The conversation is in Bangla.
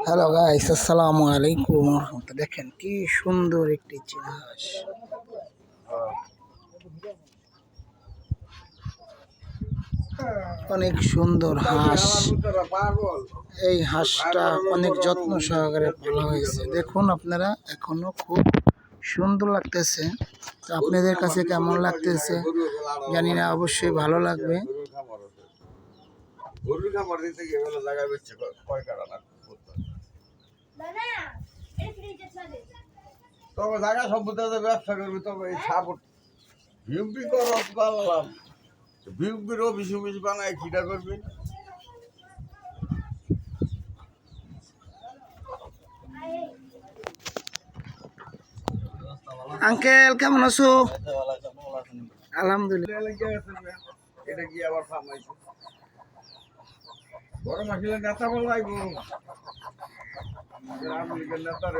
হ্যালো গাইস, আসসালামু আলাইকুম। দেখেন কি সুন্দর একটি চীনা হাঁস, অনেক সুন্দর হাঁস। এই হাঁসটা অনেক যত্ন সহকারে পালা হয়েছে। দেখুন আপনারা, এখনো খুব সুন্দর লাগতেছে। তো আপনাদের কাছে কেমন লাগতেছে জানি না, অবশ্যই ভালো লাগবে। তবে জায়গা সম্পত্তি ব্যবসা করবি, তবে এই সাপোর্ট ভিউপি করো পারলাম, ভিউপির অফিস অফিস বানায় কিটা করবি। আঙ্কেল কেমন আছো? আলহামদুলিল্লাহ। এটা কি আবার সামাইছে বড় মাসিলের নেতা বল লাগবো, নেতার